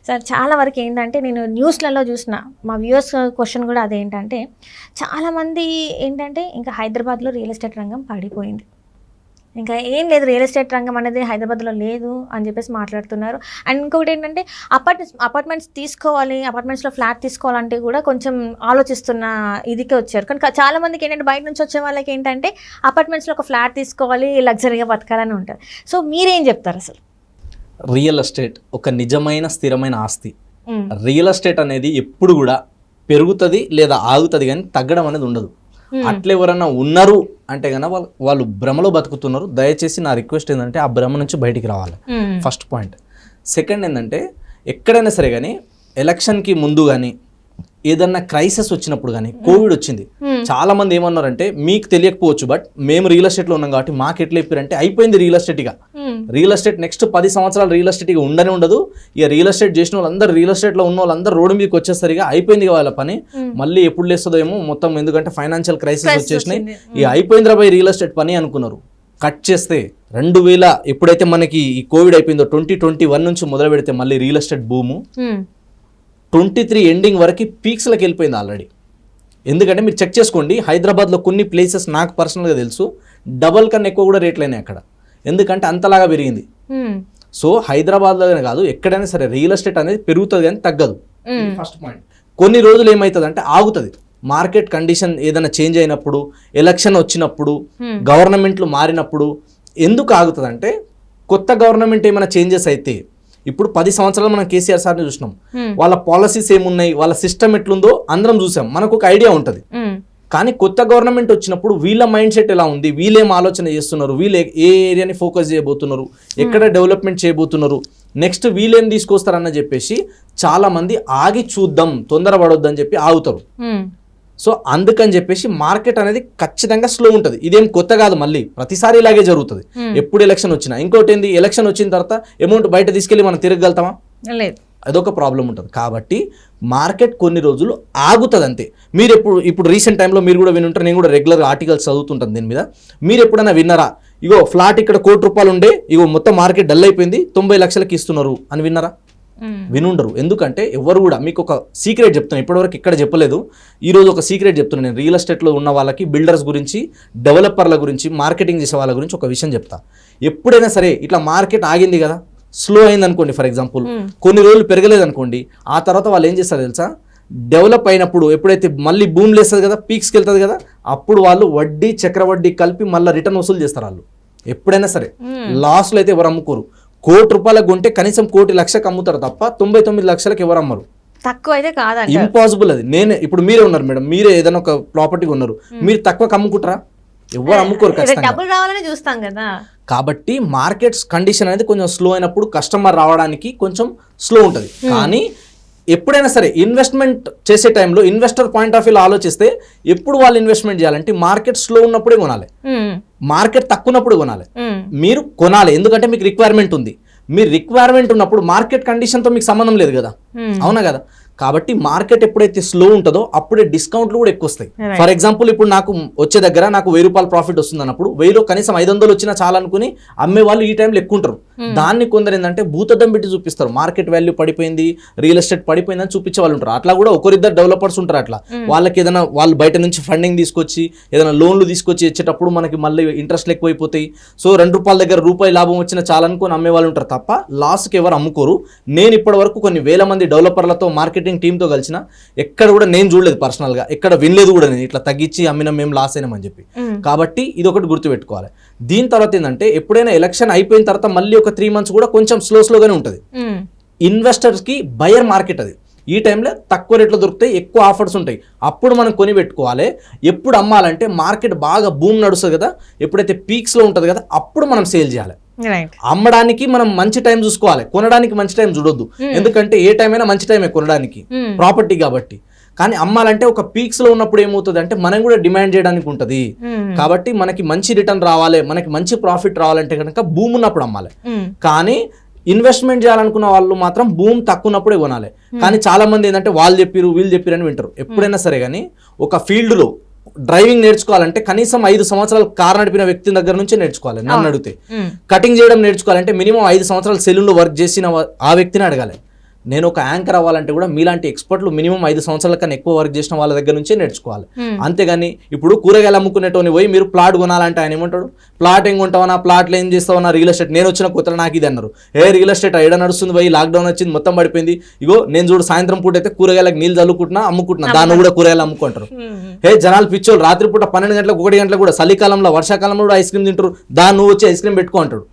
Sir చాలా వరకు ఏంటంటే నేను న్యూస్లలో చూసిన మా వ్యూవర్స్ క్వశ్చన్ కూడా అదేంటంటే చాలామంది ఏంటంటే ఇంకా హైదరాబాద్లో రియల్ ఎస్టేట్ రంగం పడిపోయింది, ఇంకా ఏం లేదు, రియల్ ఎస్టేట్ రంగం అనేది హైదరాబాద్లో లేదు అని చెప్పేసి మాట్లాడుతున్నారు. అండ్ ఇంకొకటి ఏంటంటే అపార్ట్మెంట్స్ తీసుకోవాలి, అపార్ట్మెంట్స్లో ఫ్లాట్ తీసుకోవాలంటే కూడా కొంచెం ఆలోచిస్తున్న ఇదికే వచ్చారు. కానీ చాలామందికి ఏంటంటే బయట నుంచి వచ్చే వాళ్ళకి ఏంటంటే అపార్ట్మెంట్స్లో ఒక ఫ్లాట్ తీసుకోవాలి, లగ్జరీగా బతకాలని ఉంటుంది. సో మీరేం చెప్తారు అసలు? రియల్ ఎస్టేట్ ఒక నిజమైన స్థిరమైన ఆస్తి. రియల్ ఎస్టేట్ అనేది ఎప్పుడు కూడా పెరుగుతుంది లేదా ఆగుతుంది, కానీ తగ్గడం అనేది ఉండదు. అట్లా ఎవరన్నా ఉన్నారు అంటే కనుక వాళ్ళు భ్రమలో బతుకుతున్నారు. దయచేసి నా రిక్వెస్ట్ ఏంటంటే ఆ భ్రమ నుంచి బయటికి రావాలి, ఫస్ట్ పాయింట్. సెకండ్ ఏంటంటే ఎక్కడైనా సరే కానీ ఎలక్షన్కి ముందు కానీ ఏదన్నా క్రైసిస్ వచ్చినప్పుడు కానీ, కోవిడ్ వచ్చింది, చాలా మంది ఏమన్నారంటే మీకు తెలియకపోవచ్చు బట్ మేము రియల్ ఎస్టేట్లో ఉన్నాం కాబట్టి మాకు ఎట్లా చెప్పారంటే అయిపోయింది రియల్ ఎస్టేట్గా. రియల్ ఎస్టేట్ నెక్స్ట్ 10 సంవత్సరాలు రియల్ ఎస్టేట్గా ఉండనే ఉండదు. ఇక రియల్ ఎస్టేట్ చేసిన వాళ్ళందరూ రియల్ ఎస్టేట్లో ఉన్న వాళ్ళందరూ రోడ్డు మీదకి వచ్చేసరిగా అయిపోయింది వాళ్ళ పని, మళ్ళీ ఎప్పుడు లేస్తుందో ఏమో మొత్తం, ఎందుకంటే ఫైనాన్షియల్ క్రైసిస్ వచ్చేసినాయి, ఇక అయిపోయింది రాబోయే రియల్ ఎస్టేట్ పని అనుకున్నారు. కట్ చేస్తే 2000 ఎప్పుడైతే మనకి ఈ కోవిడ్ అయిపోయిందో 2021 నుంచి మొదలు పెడితే మళ్ళీ రియల్ ఎస్టేట్ భూము 23 ఎండింగ్ వరకు పీక్స్లోకి వెళ్ళిపోయింది ఆల్రెడీ. ఎందుకంటే మీరు చెక్ చేసుకోండి, హైదరాబాద్లో కొన్ని ప్లేసెస్ నాకు పర్సనల్గా తెలుసు డబల్ కన్నా ఎక్కువ కూడా రేట్లు అయినాయి అక్కడ, ఎందుకంటే అంతలాగా పెరిగింది. సో హైదరాబాద్లోనే కాదు ఎక్కడైనా సరే రియల్ ఎస్టేట్ అనేది పెరుగుతుంది కానీ తగ్గదు. First point. కొన్ని రోజులు ఏమవుతుంది అంటే ఆగుతుంది. మార్కెట్ కండిషన్ ఏదైనా చేంజ్ అయినప్పుడు, ఎలక్షన్ వచ్చినప్పుడు, గవర్నమెంట్లు మారినప్పుడు ఎందుకు ఆగుతుంది అంటే కొత్త గవర్నమెంట్ ఏమైనా చేంజెస్ అయితే, ఇప్పుడు 10 సంవత్సరాలు మనం కేసీఆర్ సార్ని చూసినాం, వాళ్ళ పాలసీస్ ఏమున్నాయి, వాళ్ళ సిస్టమ్ ఎట్లుందో అందరం చూసాం, మనకు ఒక ఐడియా ఉంటుంది. కానీ కొత్త గవర్నమెంట్ వచ్చినప్పుడు వీళ్ళ మైండ్ సెట్ ఎలా ఉంది, వీళ్ళేం ఆలోచన చేస్తున్నారు, వీళ్ళు ఏ ఏరియాని ఫోకస్ చేయబోతున్నారు, ఎక్కడ డెవలప్మెంట్ చేయబోతున్నారు, నెక్స్ట్ వీళ్ళేం తీసుకొస్తారన్న చెప్పేసి చాలా మంది ఆగి చూద్దాం, తొందరపడొద్దని చెప్పి ఆగుతారు. సో అందుకని చెప్పేసి మార్కెట్ అనేది ఖచ్చితంగా స్లో ఉంటుంది. ఇదేం కొత్త కాదు, మళ్ళీ ప్రతిసారి ఇలాగే జరుగుతుంది ఎప్పుడు ఎలక్షన్ వచ్చినా. ఇంకోటి ఏంది, ఎలక్షన్ వచ్చిన తర్వాత అమౌంట్ బయట తీసుకెళ్ళి మనం తిరగలుగుతామా? లేదు, అదొక ప్రాబ్లం ఉంటుంది. కాబట్టి మార్కెట్ కొన్ని రోజులు ఆగుతుంది అంతే. మీరు ఇప్పుడు రీసెంట్ టైంలో మీరు కూడా వినుంటారు, నేను కూడా రెగ్యులర్గా ఆర్టికల్స్ చదువుతుంటాను దీని మీద. మీరు ఎప్పుడైనా విన్నారా, ఇగో ఫ్లాట్ ఇక్కడ ₹1,00,00,000 ఉండే, ఇగో మొత్తం మార్కెట్ డల్ అయిపోయింది 90 లక్షలకి ఇస్తున్నారు అని విన్నారా? వినుండరు. ఎందుకంటే ఎవరు కూడా, మీకు ఒక సీక్రెట్ చెప్తాను, ఇప్పటివరకు ఇక్కడ చెప్పలేదు, ఈరోజు ఒక సీక్రెట్ చెప్తున్నాను నేను. రియల్ ఎస్టేట్లో ఉన్న వాళ్ళకి, బిల్డర్స్ గురించి, డెవలపర్ల గురించి, మార్కెటింగ్ చేసే వాళ్ళ గురించి ఒక విషయం చెప్తా. ఎప్పుడైనా సరే ఇట్లా మార్కెట్ ఆగింది కదా, స్లో అయింది అనుకోండి, ఫర్ ఎగ్జాంపుల్ కొన్ని రోజులు పెరగలేదు అనుకోండి, ఆ తర్వాత వాళ్ళు ఏం చేస్తారు తెలుసా, డెవలప్ అయినప్పుడు ఎప్పుడైతే మళ్ళీ బూమ్ లేస్తుంది కదా, పీక్స్కి వెళ్తుంది కదా, అప్పుడు వాళ్ళు వడ్డీ చక్రవడ్డీ కలిపి మళ్ళీ రిటర్న్ వసూలు చేస్తారు. వాళ్ళు ఎప్పుడైనా సరే లాస్లో అయితే ఎవరు అమ్ముకోరు. ₹1,00,00,000 కొంటే కనీసం 1,00,00,000 అమ్ముతారు తప్ప 99 లక్షలకు ఎవరు అమ్మరు. తక్కువ అయితే కాదు, ఇంపాసిబుల్ అది. నేనే ఇప్పుడు మీరే ఉన్నారు మేడం, మీరే ఏదైనా ఒక ప్రాపర్టీ ఉన్నారు, మీరు తక్కువ అమ్ముకుంటారా? ఎవరు అమ్ముకోరు, డబ్బులు రావాలని చూస్తాం కదా. కాబట్టి మార్కెట్స్ కండిషన్ అనేది కొంచెం స్లో అయినప్పుడు కస్టమర్ రావడానికి కొంచెం స్లో ఉంటుంది. కానీ ఎప్పుడైనా సరే ఇన్వెస్ట్మెంట్ చేసే టైంలో ఇన్వెస్టర్ పాయింట్ ఆఫ్ వ్యూలో ఆలోచిస్తే ఎప్పుడు వాళ్ళు ఇన్వెస్ట్మెంట్ చేయాలంటే మార్కెట్ స్లో ఉన్నప్పుడే కొనాలి, మార్కెట్ తక్కువ ఉన్నప్పుడు కొనాలి. మీరు కొనాలి ఎందుకంటే మీకు రిక్వైర్మెంట్ ఉంది. మీరు రిక్వైర్మెంట్ ఉన్నప్పుడు మార్కెట్ కండిషన్తో మీకు సంబంధం లేదు కదా, అవునా కదా? కాబట్టి మార్కెట్ ఎప్పుడైతే స్లో ఉంటుందో అప్పుడే డిస్కౌంట్లు కూడా ఎక్కువ వస్తాయి. ఫర్ ఎగ్జాంపుల్ ఇప్పుడు నాకు వచ్చే దగ్గర నాకు ₹1,000 ప్రాఫిట్ వస్తుంది అన్నప్పుడు 1000 కనీసం 500 వచ్చినా చాలనుకుని అమ్మే వాళ్ళు ఈ టైంలో ఎక్కువ ఉంటారు. దాన్ని కొందరు ఏంటంటే భూతద్దం పెట్టి చూపిస్తారు, మార్కెట్ వాల్యూ పడిపోయింది, రియల్ ఎస్టేట్ పడిపోయిందని చూపించే వాళ్ళు ఉంటారు. అట్లా కూడా ఒకరిద్దరు డెవలపర్స్ ఉంటారు. అట్లా వాళ్ళకి ఏదైనా వాళ్ళు బయట నుంచి ఫండింగ్ తీసుకొచ్చి ఏదైనా లోన్లు తీసుకొచ్చి ఇచ్చేటప్పుడు మనకి మళ్ళీ ఇంట్రెస్ట్లు ఎక్కువైపోతాయి. సో ₹2 దగ్గర రూపాయి లాభం వచ్చినా చాలనుకుని అమ్మే వాళ్ళు ఉంటారు తప్ప లాస్కి ఎవరు అమ్ముకోరు. నేను ఇప్పటి వరకు కొన్ని వేల మంది డెవలపర్లతో మార్కెటింగ్ టీంతో కలిసిన ఎక్కడ కూడా నేను చూడలేదు, పర్సనల్గా ఎక్కడ వినలేదు కూడా నేను ఇట్లా తగ్గించి అమ్మినా మేము లాస్ అయినామని చెప్పి. కాబట్టి ఇది ఒకటి గుర్తుపెట్టుకోవాలి. దీని తర్వాత ఏంటంటే ఎప్పుడైనా ఎలక్షన్ అయిపోయిన తర్వాత మళ్ళీ ఒక 3 months కూడా కొంచెం స్లోగానే ఉంటుంది. ఇన్వెస్టర్స్కి బయర్ మార్కెట్ అది. ఈ టైంలో తక్కువ రేట్లో దొరుకుతాయి, ఎక్కువ ఆఫర్స్ ఉంటాయి, అప్పుడు మనం కొని పెట్టుకోవాలి. ఎప్పుడు అమ్మాలంటే మార్కెట్ బాగా బూమ్ నడుస్తుంది కదా, ఎప్పుడైతే పీక్స్లో ఉంటుంది కదా అప్పుడు మనం సేల్ చేయాలి. అమ్మడానికి మనం మంచి టైం చూసుకోవాలి, కొనడానికి మంచి టైం చూడొద్దు. ఎందుకంటే ఏ టైం అయినా మంచి టైమే కొనడానికి, ప్రాపర్టీ కాబట్టి. కానీ అమ్మాలంటే ఒక పీక్స్ లో ఉన్నప్పుడు ఏమవుతుంది అంటే మనం కూడా డిమాండ్ చేయడానికి ఉంటుంది. కాబట్టి మనకి మంచి రిటర్న్ రావాలి, మనకి మంచి ప్రాఫిట్ రావాలంటే కనుక భూమి ఉన్నప్పుడు అమ్మాలి. కానీ ఇన్వెస్ట్మెంట్ చేయాలనుకున్న వాళ్ళు మాత్రం భూమి తక్కువ ఉన్నప్పుడే కొనాలి. కానీ చాలా మంది ఏంటంటే వాళ్ళు చెప్పిరు వీళ్ళు చెప్పిరు అని వింటారు. ఎప్పుడైనా సరే కానీ ఒక ఫీల్డ్లో డ్రైవింగ్ నేర్చుకోవాలంటే కనీసం 5 సంవత్సరాలు కార్ నడిపిన వ్యక్తి దగ్గర నుంచి నేర్చుకోవాలి. నన్ను అడిగితే కటింగ్ చేయడం నేర్చుకోవాలంటే మినిమం 5 సంవత్సరాలు సెలూన్లో వర్క్ చేసిన ఆ వ్యక్తిని అడగాలి. నేను ఒక యాంకర్ అవ్వాలంటే కూడా మీలాంటి ఎక్స్పర్ట్లు మినిమం 5 సంవత్సరాల కన్నా ఎక్కువ వర్క్ చేసిన వాళ్ళ దగ్గర నుంచే నేర్చుకోవాలి. అంతేగాని ఇప్పుడు కూరగాయలు అమ్ముకునేటోని పోయి మీరు ప్లాట్ కొనాలంటే ఆయన ఏమంటాడు, ప్లాట్ ఏం కొంటావా, ప్లాట్లు ఏం చేస్తావా, రియల్ ఎస్టేట్. నేను వచ్చిన కొత్తలో నాకు ఇది అన్నారు, రియల్ ఎస్టేట్ ఏడ నడుస్తుంది పోయి, లాక్డౌన్ వచ్చింది మొత్తం పడిపోయింది. ఇగో నేను చూడు సాయంత్రం పూట అయితే కూరగాయలకు నీళ్ళు చల్లుకుంటున్నా అమ్ముకుంటున్నా, దాన్ని కూడా కూరగాయలు అమ్ముకుంటారు. జనాలు పిచ్చోళ్ళు రాత్రిపూట 12 గంటలకు 1 గంటలకు కూడా చలికాలంలో వర్షాకాలంలో కూడా ఐస్ క్రీమ్ తింటారు, దాన్ని నువ్వు వచ్చి ఐస్ క్రీమ్ పెట్టుకో అంటాడు.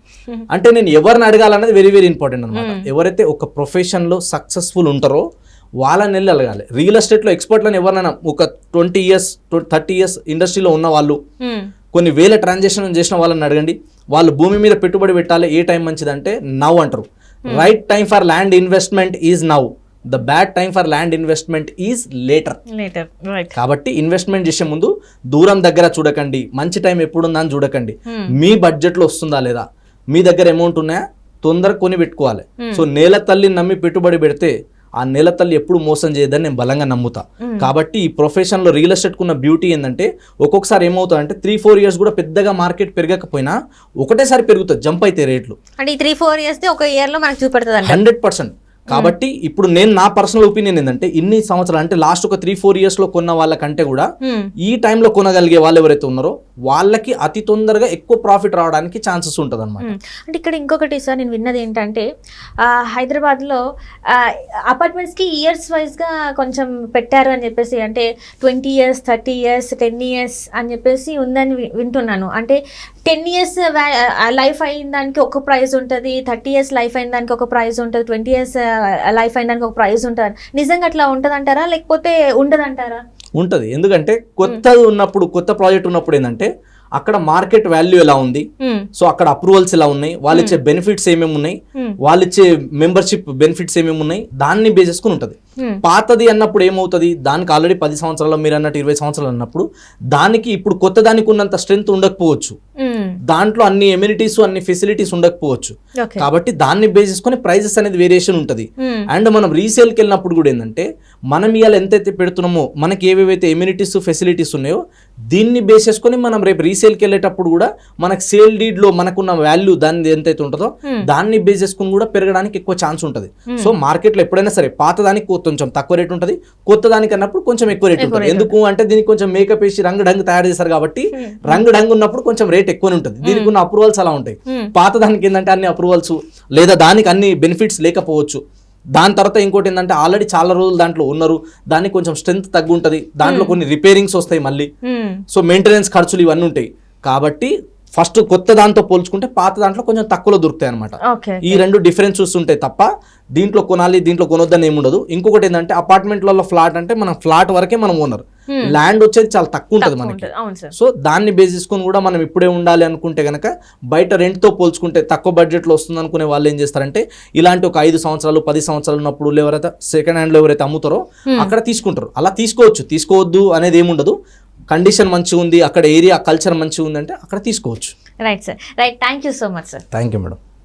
అంటే నేను ఎవరిని అడగాలన్నది వెరీ వెరీ ఇంపార్టెంట్ అనమాట. ఎవరైతే ఒక ప్రొఫెషన్లో సక్సెస్ఫుల్ ఉంటారో వాళ్ళని వెళ్ళి అడగాలి. రియల్ ఎస్టేట్లో ఎక్స్పర్ట్లను ఎవరైనా ఒక 20 years 30 years ఇండస్ట్రీలో ఉన్న వాళ్ళు, కొన్ని వేల ట్రాన్సాక్షన్ చేసిన వాళ్ళని అడగండి. వాళ్ళు భూమి మీద పెట్టుబడి పెట్టాలి, ఏ టైం మంచిదంటే నవ్ అంటారు. Right time for land investment is now, the bad time for land investment is later. కాబట్టి ఇన్వెస్ట్మెంట్ చేసే ముందు దూరం దగ్గర చూడకండి, మంచి టైం ఎప్పుడుందా అని చూడకండి, మీ బడ్జెట్లో వస్తుందా లేదా, మీ దగ్గర అమౌంట్ ఉన్నాయా, తొందరగా కొని పెట్టుకోవాలి. సో నేల తల్లిని నమ్మి పెట్టుబడి పెడితే ఆ నేల తల్లి ఎప్పుడు మోసం చేయదని నేను బలంగా నమ్ముతా. కాబట్టి ఈ ప్రొఫెషన్లో రియల్ ఎస్టేట్కి ఉన్న బ్యూటీ ఏంటంటే ఒక్కొక్కసారి ఏమవుతుందంటే 3-4 years కూడా పెద్దగా మార్కెట్ పెరగకపోయినా ఒకటేసారి పెరుగుతుంది, జంప్ అయితే రేట్లు. అంటే ఈ 3-4 years ఒక ఇయర్లో మనకు చూపెడుతుంది 100%. కాబట్టి ఇప్పుడు నేను నా పర్సనల్ ఒపీనియన్ ఏంటంటే ఇన్ని సంవత్సరాలు అంటే లాస్ట్ ఒక 3-4 years లో కొన్న వాళ్ళకంటే కూడా ఈ టైంలో కొనగలిగే వాళ్ళు ఎవరైతే ఉన్నారో వాళ్ళకి అతి తొందరగా ఎక్కువ ప్రాఫిట్ రావడానికి ఛాన్సెస్ ఉంటుంది అనమాట. అంటే ఇక్కడ ఇంకొకటి సార్ నేను విన్నది ఏంటంటే హైదరాబాద్లో అపార్ట్మెంట్స్కి ఇయర్స్ వైజ్గా కొంచెం పెట్టారు అని చెప్పేసి, అంటే 20 years 30 years 10 years అని చెప్పేసి ఉందని వింటున్నాను. అంటే 10 years లైఫ్ అయిన దానికి ఒక ప్రైస్ ఉంటుంది, 30 years లైఫ్ అయిన దానికి ఒక ప్రైస్ ఉంటుంది, 20 years లైఫ్ అయిన దానికి ఒక ప్రైస్ ఉంటుంది. నిజంగా అట్లా ఉంటుంది అంటారా లేకపోతే ఉండదంటారా? ఉంటుంది. ఎందుకంటే కొత్తది ఉన్నప్పుడు, కొత్త ప్రాజెక్ట్ ఉన్నప్పుడు ఏంటంటే అక్కడ మార్కెట్ వాల్యూ ఎలా ఉంది, సో అక్కడ అప్రూవల్స్ ఎలా ఉన్నాయి, వాళ్ళు ఇచ్చే బెనిఫిట్స్ ఏమేమి ఉన్నాయి, వాళ్ళు ఇచ్చే మెంబర్షిప్ బెనిఫిట్స్ ఏమేమి ఉన్నాయి, దాన్ని బేస్ చేసుకుని ఉంటుంది. పాతది అన్నప్పుడు ఏమవుతుంది, దానికి ఆల్రెడీ 10 సంవత్సరాలు మీరు అన్నట్టు 20 సంవత్సరాలు అన్నప్పుడు దానికి ఇప్పుడు కొత్త దానికి ఉన్నంత స్ట్రెంత్ ఉండకపోవచ్చు, దాంట్లో అన్ని ఎమ్యూనిటీస్ అన్ని ఫెసిలిటీస్ ఉండకపోవచ్చు. కాబట్టి దాన్ని బేస్ చేసుకుని ప్రైజెస్ అనేది వేరియేషన్ ఉంటుంది. అండ్ మనం రీసేల్కి వెళ్ళినప్పుడు కూడా ఏంటంటే మనం ఇవాళ ఎంతైతే పెడుతున్నామో మనకి ఏవేవైతే ఎమ్యూనిటీస్ ఫెసిలిటీస్ ఉన్నాయో దీన్ని బేస్ చేసుకుని మనం రేపు రీసేల్కి వెళ్ళేటప్పుడు కూడా మనకు సేల్ డీడ్ లో మనకున్న వాల్యూ దాన్ని ఎంతైతే ఉంటుందో దాన్ని బేస్ చేసుకుని కూడా పెరగడానికి ఎక్కువ ఛాన్స్ ఉంటుంది. సో మార్కెట్ లో ఎప్పుడైనా సరే పాత దానికి కొంచెం తక్కువ రేట్ ఉంటుంది, కొత్త దానికి అన్నప్పుడు కొంచెం ఎక్కువ రేట్ ఉంటుంది. ఎందుకు అంటే దీనికి కొంచెం మేకప్ వేసి రంగు డంగు తయారు చేశారు కాబట్టి రంగు డంగు ఉన్నప్పుడు కొంచెం రేట్ ఎక్కువనే ఉంటుంది. దీనికి ఉన్న అప్రూవల్స్ అలా ఉంటాయి. పాత దానికి ఏంటంటే అన్ని అప్రూవల్స్ లేదా దానికి అన్ని బెనిఫిట్స్ లేకపోవచ్చు. దాని తర్వాత ఇంకోటి ఏంటంటే ఆల్రెడీ చాలా రోజులు దాంట్లో ఉన్నారు, దానికి కొంచెం స్ట్రెంత్ తగ్గు ఉంటుంది, దాంట్లో కొన్ని రిపేరింగ్స్ వస్తాయి మళ్ళీ, సో మెయింటెనెన్స్ ఖర్చులు ఇవన్నీ ఉంటాయి. కాబట్టి ఫస్ట్ కొత్త దాంతో పోల్చుకుంటే పాత దాంట్లో కొంచెం తక్కువలో దొరుకుతాయి అనమాట. ఈ రెండు డిఫరెన్స్ చూస్తుంటాయి తప్ప దీంట్లో కొనాలి దీంట్లో కొనొద్దని ఏముండదు. ఇంకొకటి ఏంటంటే అపార్ట్మెంట్లలో ఫ్లాట్ అంటే మనం ఫ్లాట్ వరకే మనం ఓనర్, ల్యాండ్ వచ్చేది చాలా తక్కువ ఉంటుంది మనకి. సో దాన్ని బేస్ చేసుకుని కూడా మనం ఇప్పుడే ఉండాలి అనుకుంటే కనుక బయట రెంట్తో పోల్చుకుంటే తక్కువ బడ్జెట్లో వస్తుంది అనుకునే వాళ్ళు ఏం చేస్తారంటే ఇలాంటి ఒక 5 సంవత్సరాలు 10 సంవత్సరాలు ఉన్నప్పుడు ఎవరైతే సెకండ్ హ్యాండ్లో ఎవరైతే అమ్ముతారో అక్కడ తీసుకుంటారు. అలా తీసుకోవచ్చు, తీసుకోవద్దు అనేది ఏముండదు. కండిషన్ మంచిగా ఉంది, అక్కడ ఏరియా కల్చర్ మంచిగా ఉంది అంటే అక్కడ తీసుకోవచ్చు. Right sir, right. Thank you so much sir. Thank you madam.